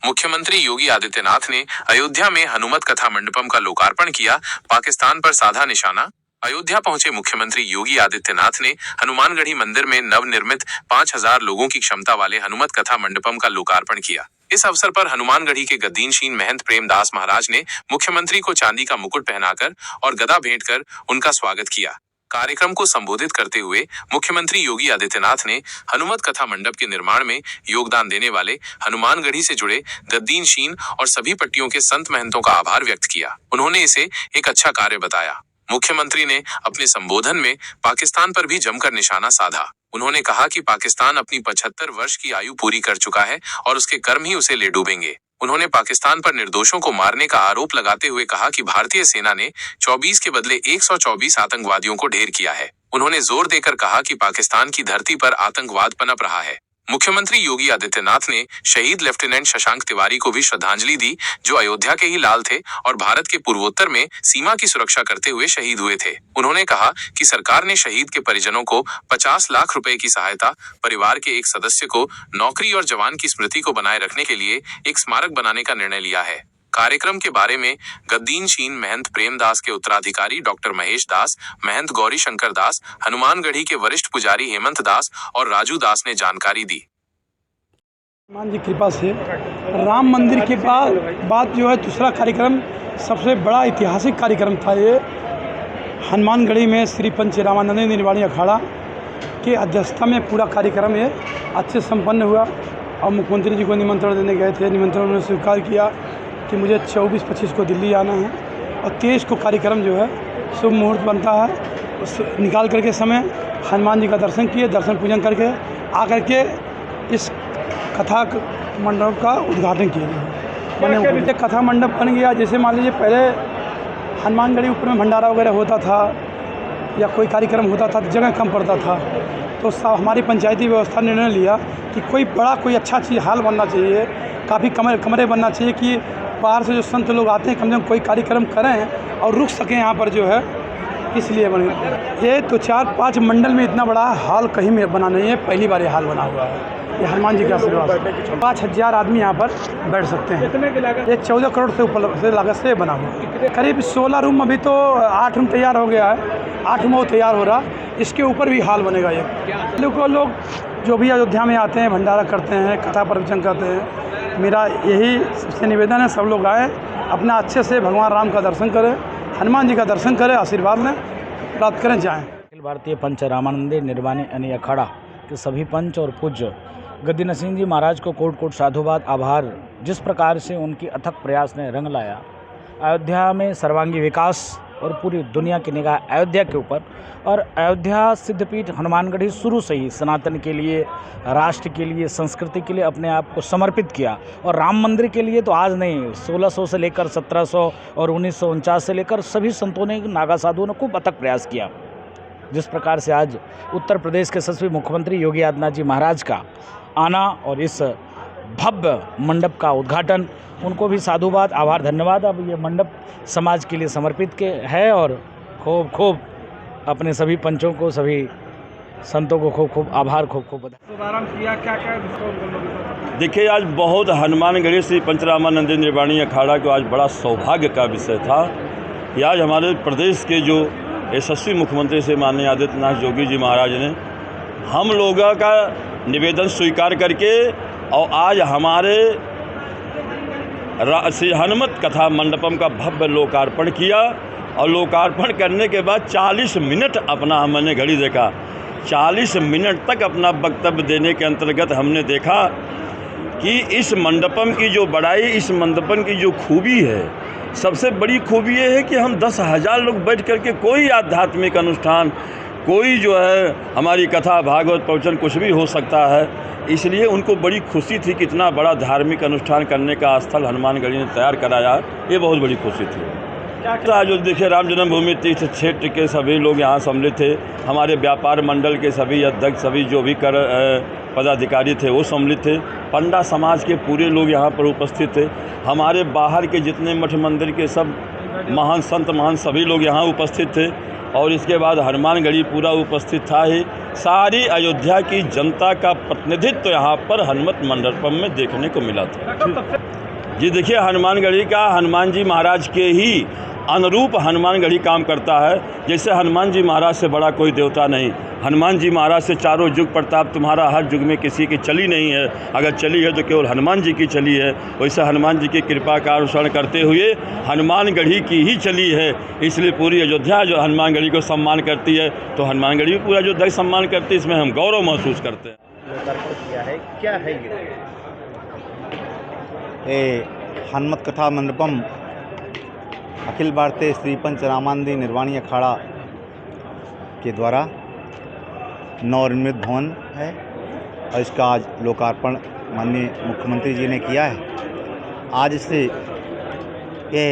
मुख्यमंत्री योगी आदित्यनाथ ने अयोध्या में हनुमत कथा मंडपम का लोकार्पण किया। पाकिस्तान पर साधा निशाना। अयोध्या पहुंचे मुख्यमंत्री योगी आदित्यनाथ ने हनुमानगढ़ी मंदिर में नवनिर्मित 5000 लोगों की क्षमता वाले हनुमत कथा मंडपम का लोकार्पण किया। इस अवसर पर हनुमानगढ़ी के गद्दीनशीन महंत प्रेमदास महाराज ने मुख्यमंत्री को चांदी का मुकुट पहनाकर और गदा भेंट कर उनका स्वागत किया। कार्यक्रम को संबोधित करते हुए मुख्यमंत्री योगी आदित्यनाथ ने हनुमत कथा मंडप के निर्माण में योगदान देने वाले हनुमानगढ़ी से जुड़े गद्दीनशीन और सभी पट्टियों के संत महंतों का आभार व्यक्त किया। उन्होंने इसे एक अच्छा कार्य बताया। मुख्यमंत्री ने अपने संबोधन में पाकिस्तान पर भी जमकर निशाना साधा। उन्होंने कहा कि पाकिस्तान अपनी 75 वर्ष की आयु पूरी कर चुका है और उसके कर्म ही उसे ले डूबेंगे। उन्होंने पाकिस्तान पर निर्दोषों को मारने का आरोप लगाते हुए कहा कि भारतीय सेना ने 24 के बदले 124 आतंकवादियों को ढेर किया है। उन्होंने जोर देकर कहा कि पाकिस्तान की धरती पर आतंकवाद पनप रहा है। मुख्यमंत्री योगी आदित्यनाथ ने शहीद लेफ्टिनेंट शशांक तिवारी को भी श्रद्धांजलि दी, जो अयोध्या के ही लाल थे और भारत के पूर्वोत्तर में सीमा की सुरक्षा करते हुए शहीद हुए थे। उन्होंने कहा कि सरकार ने शहीद के परिजनों को 50 लाख रुपए की सहायता, परिवार के एक सदस्य को नौकरी और जवान की स्मृति को बनाए रखने के लिए एक स्मारक बनाने का निर्णय लिया है। कार्यक्रम के बारे में गद्दीनशीन महंत प्रेमदास के उत्तराधिकारी डॉक्टर महेश दास, महंत गौरी शंकर दास, हनुमानगढ़ी के वरिष्ठ पुजारी हेमंत दास और राजू दास ने जानकारी दी। हनुमान जी कृपा से राम मंदिर के बाद जो है दूसरा कार्यक्रम सबसे बड़ा ऐतिहासिक कार्यक्रम था। ये हनुमानगढ़ी में श्री पंच रामानंद निर्वाणी अखाड़ा के अध्यक्षता में पूरा कार्यक्रम ये अच्छे संपन्न हुआ और मुख्यमंत्री जी को निमंत्रण देने गए थे। निमंत्रण उन्होंने स्वीकार किया कि मुझे 24-25 को दिल्ली आना है और 23 को कार्यक्रम जो है शुभ मुहूर्त बनता है। उस निकाल करके समय हनुमान जी का दर्शन किए, दर्शन पूजन करके आकर के इस कथा मंडप का उद्घाटन किया गया। कथा मंडप बन गया। जैसे मान लीजिए पहले हनुमानगढ़ी ऊपर में भंडारा वगैरह होता था या कोई कार्यक्रम होता था तो जगह कम पड़ता था, तो हमारी पंचायती व्यवस्था ने निर्णय लिया कि कोई अच्छा चीज़ हाल बनना चाहिए, काफ़ी कमरे बनना चाहिए कि बाहर से जो संत लोग आते हैं कम से कम कोई कार्यक्रम करें और रुक सकें यहाँ पर जो है, इसलिए बने। ये तो 4-5 मंडल में इतना बड़ा हाल कहीं में बना नहीं है, पहली बार ये हाल बना हुआ है। ये हनुमान जी का आशीर्वाद। 5000 आदमी यहाँ पर बैठ सकते हैं। ये 14 करोड़ से ऊपर से लागत से बना हुआ। करीब 16 रूम, अभी तो 8 रूम तैयार हो गया है, 8 रूम तैयार हो रहा, इसके ऊपर भी हाल बनेगा। ये लोग जो भी अयोध्या में आते हैं, भंडारा करते हैं, कथा प्रवचन करते हैं, मेरा यही सबसे निवेदन है सब लोग आए, अपना अच्छे से भगवान राम का दर्शन करें, हनुमान जी का दर्शन करें, आशीर्वाद लें, प्राप्त करें, जाएँ। अखिल भारतीय पंच रामानंद निर्वाणी यानी अखाड़ा के सभी पंच और पूज्य गद्दीनशीन जी महाराज को कोट कोट साधुवाद, आभार। जिस प्रकार से उनकी अथक प्रयास ने रंग लाया, अयोध्या में सर्वांगी विकास और पूरी दुनिया की निगाह अयोध्या के ऊपर, और अयोध्या सिद्धपीठ हनुमानगढ़ी शुरू से ही सनातन के लिए, राष्ट्र के लिए, संस्कृति के लिए अपने आप को समर्पित किया। और राम मंदिर के लिए तो आज नहीं, 1600 से लेकर 1700 और 1949 से लेकर सभी संतों ने, नागा साधुओं ने खूब अथक प्रयास किया। जिस प्रकार से आज उत्तर प्रदेश के यशस्वी मुख्यमंत्री योगी आदित्यनाथ जी महाराज का आना और इस भव्य मंडप का उद्घाटन, उनको भी साधुवाद, आभार, धन्यवाद। अब ये मंडप समाज के लिए समर्पित के है और खूब अपने सभी पंचों को, सभी संतों को खूब आभार, खूब बधाई। देखिए, आज बहुत हनुमानगढ़ी श्री पंच रामानंद निर्वाणी अखाड़ा को आज बड़ा सौभाग्य का विषय था कि आज हमारे प्रदेश के जो यशस्वी मुख्यमंत्री से माननीय आदित्यनाथ योगी जी महाराज ने हम लोगों का निवेदन स्वीकार करके और आज हमारे श्री हनुमत कथा मंडपम का भव्य लोकार्पण किया। और लोकार्पण करने के बाद 40 मिनट अपना हमने घड़ी देखा, 40 मिनट तक अपना वक्तव्य देने के अंतर्गत हमने देखा कि इस मंडपम की जो बड़ाई, इस मंडपम की जो खूबी है, सबसे बड़ी खूबी ये है कि हम 10,000 लोग बैठ करके कोई आध्यात्मिक अनुष्ठान, कोई जो है हमारी कथा, भागवत, प्रवचन कुछ भी हो सकता है। इसलिए उनको बड़ी खुशी थी कि इतना बड़ा धार्मिक अनुष्ठान करने का स्थल हनुमानगढ़ी ने तैयार कराया, ये बहुत बड़ी खुशी थी। जो देखिए, राम जन्मभूमि तीर्थ क्षेत्र के सभी लोग यहाँ सम्मिलित थे, हमारे व्यापार मंडल के सभी अध्यक्ष, सभी जो भी पदाधिकारी थे वो सम्मिलित थे, पंडा समाज के पूरे लोग यहाँ पर उपस्थित थे, हमारे बाहर के जितने मठ मंदिर के सब महान संत, महान सभी लोग यहाँ उपस्थित थे। और इसके बाद हनुमानगढ़ी पूरा उपस्थित था ही। सारी अयोध्या की जनता का प्रतिनिधित्व यहाँ पर हनुमत मंडपम में देखने को मिला था। जी देखिए, हनुमानगढ़ी का हनुमान जी महाराज के ही अनुरूप हनुमानगढ़ी काम करता है। जैसे हनुमान जी महाराज से बड़ा कोई देवता नहीं, हनुमान जी महाराज से चारों युग प्रताप तुम्हारा हर युग में किसी की चली नहीं है, अगर चली है तो केवल हनुमान जी की चली है। वैसे हनुमान जी की कृपा का अनुसरण करते हुए हनुमानगढ़ी की ही चली है, इसलिए पूरी अयोध्या जो हनुमानगढ़ी को सम्मान करती है, तो हनुमानगढ़ी भी पूरा अयोध्या को सम्मान करती है, इसमें हम गौरव महसूस करते हैं। लोकार्पण किया है, क्या है ये हनुमत कथा मंडपम अखिल भारतीय श्री पंच रामानंदी निर्वाणी अखाड़ा के द्वारा नवनिर्मित भवन है और इसका आज लोकार्पण माननीय मुख्यमंत्री जी ने किया है। आज से ये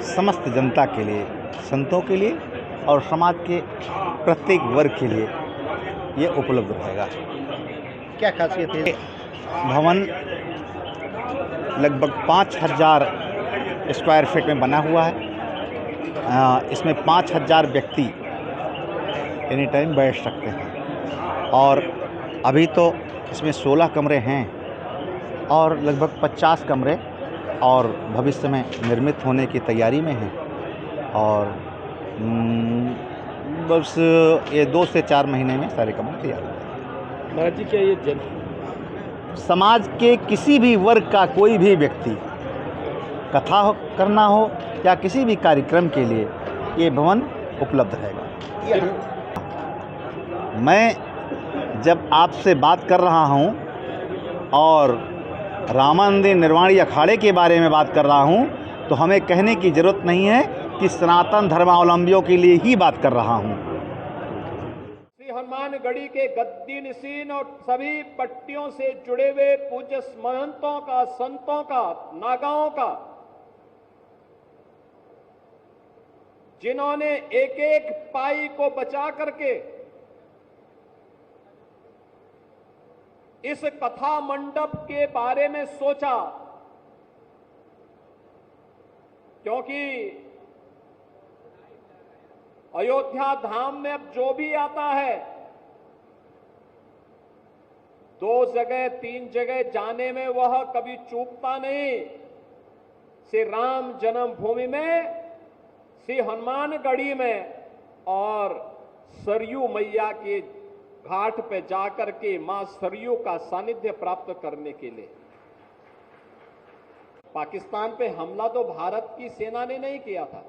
समस्त जनता के लिए, संतों के लिए और समाज के प्रत्येक वर्ग के लिए ये उपलब्ध रहेगा। क्या खासियत है? भवन लगभग 5000 स्क्वायर फीट में बना हुआ है। इसमें 5000 व्यक्ति एनी टाइम बैठ सकते हैं और अभी तो इसमें 16 कमरे हैं और लगभग 50 कमरे और भविष्य में निर्मित होने की तैयारी में हैं और बस ये 2 से 4 महीने में सारे कमरे तैयार हो जाएंगे। महाराज जी, क्या ये समाज के किसी भी वर्ग का कोई भी व्यक्ति कथा करना हो या किसी भी कार्यक्रम के लिए ये भवन उपलब्ध रहेगा। मैं जब आपसे बात कर रहा हूँ और रामानंदी निर्वाणी अखाड़े के बारे में बात कर रहा हूँ, तो हमें कहने की ज़रूरत नहीं है कि सनातन धर्मावलंबियों के लिए ही बात कर रहा हूँ। श्री हनुमानगढ़ी के गद्दी नशीन और सभी पट्टियों से जुड़े हुए पूज्य महंतों का, संतों का, नागाओं का, जिन्होंने एक एक पाई को बचा करके इस कथा मंडप के बारे में सोचा, क्योंकि अयोध्या धाम में अब जो भी आता है 2 जगह 3 जगह जाने में वह कभी चूकता नहीं। श्री राम जन्मभूमि में, श्री हनुमानगढ़ी में और सरयू मैया के घाट पे जाकर के मां सरयू का सानिध्य प्राप्त करने के लिए। पाकिस्तान पे हमला तो भारत की सेना ने नहीं किया था,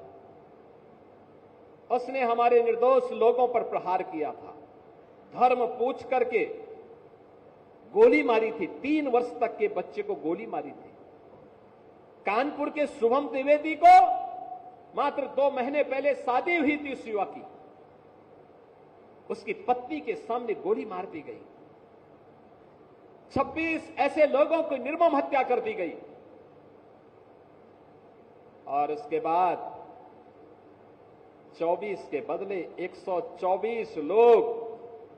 उसने हमारे निर्दोष लोगों पर प्रहार किया था, धर्म पूछ करके गोली मारी थी। 3 वर्ष तक के बच्चे को गोली मारी थी। कानपुर के शुभम द्विवेदी को मात्र 2 महीने पहले शादी हुई थी उस युवा की, उसकी पत्नी के सामने गोली मार दी गई। 26 ऐसे लोगों को निर्मम हत्या कर दी गई और उसके बाद 24 के बदले 124 लोग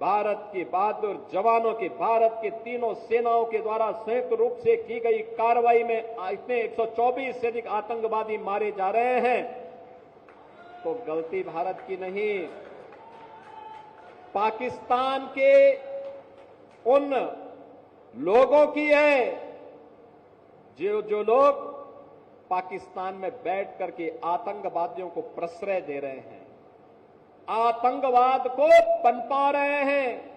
भारत के बहादुर जवानों के, भारत के तीनों सेनाओं के द्वारा संयुक्त रूप से की गई कार्रवाई में इतने 124 से अधिक आतंकवादी मारे जा रहे हैं। तो गलती भारत की नहीं, पाकिस्तान के उन लोगों की है जो लोग पाकिस्तान में बैठ करके आतंकवादियों को प्रश्रय दे रहे हैं, आतंकवाद को पनपा रहे हैं।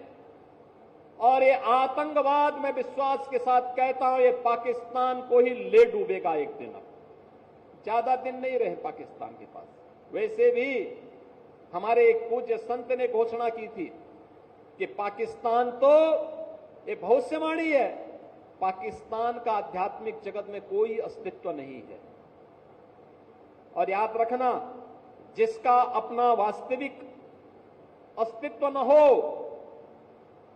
और ये आतंकवाद, मैं विश्वास के साथ कहता हूं, ये पाकिस्तान को ही ले डूबेगा एक दिन। ज्यादा दिन नहीं रहे पाकिस्तान के पास। वैसे भी हमारे एक पूज्य संत ने घोषणा की थी कि पाकिस्तान तो ये भविष्यवाणी है, पाकिस्तान का आध्यात्मिक जगत में कोई अस्तित्व नहीं है। और याद रखना, जिसका अपना वास्तविक अस्तित्व न हो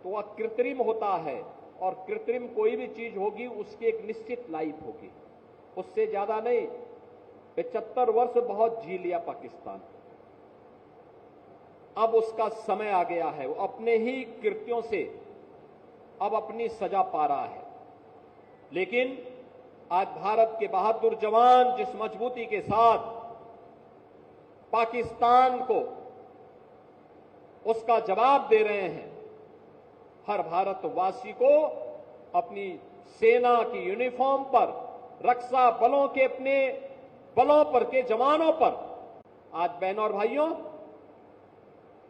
तो वह कृत्रिम होता है, और कृत्रिम कोई भी चीज होगी उसकी एक निश्चित लाइफ होगी, उससे ज्यादा नहीं। 75 वर्ष बहुत जी लिया पाकिस्तान, अब उसका समय आ गया है, वो अपने ही कृत्यों से अब अपनी सजा पा रहा है। लेकिन आज भारत के बहादुर जवान जिस मजबूती के साथ पाकिस्तान को उसका जवाब दे रहे हैं। हर भारतवासी को अपनी सेना की यूनिफॉर्म पर, रक्षा बलों के अपने बलों पर के जवानों पर, आज बहनों और भाइयों,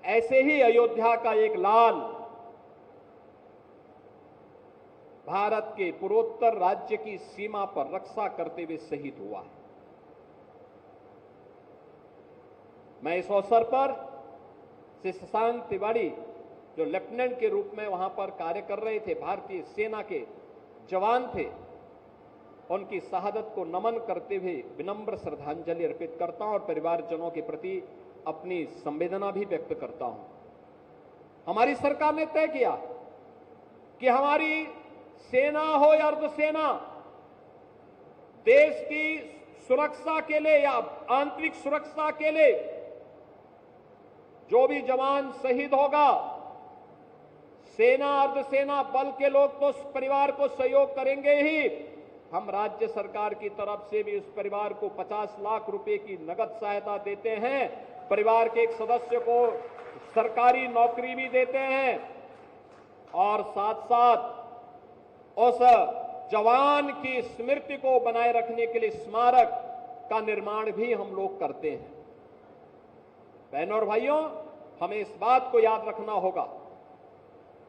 ऐसे ही अयोध्या का एक लाल भारत के पूर्वोत्तर राज्य की सीमा पर रक्षा करते हुए शहीद हुआ है। मैं इस अवसर पर श्री शशांक तिवारी, जो लेफ्टिनेंट के रूप में वहां पर कार्य कर रहे थे, भारतीय सेना के जवान थे, उनकी शहादत को नमन करते हुए विनम्र श्रद्धांजलि अर्पित करता हूं और परिवारजनों के प्रति अपनी संवेदना भी व्यक्त करता हूं। हमारी सरकार ने तय किया कि हमारी सेना हो या अर्धसेना, देश की सुरक्षा के लिए या आंतरिक सुरक्षा के लिए जो भी जवान शहीद होगा, सेना अर्धसेना बल के लोग तो उस परिवार को सहयोग करेंगे ही, हम राज्य सरकार की तरफ से भी उस परिवार को 50 लाख रुपए की नगद सहायता देते हैं। परिवार के एक सदस्य को सरकारी नौकरी भी देते हैं और साथ साथ उस जवान की स्मृति को बनाए रखने के लिए स्मारक का निर्माण भी हम लोग करते हैं। बहनों और भाइयों, हमें इस बात को याद रखना होगा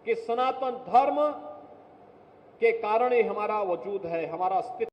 कि सनातन धर्म के कारण ही हमारा वजूद है, हमारा अस्तित्व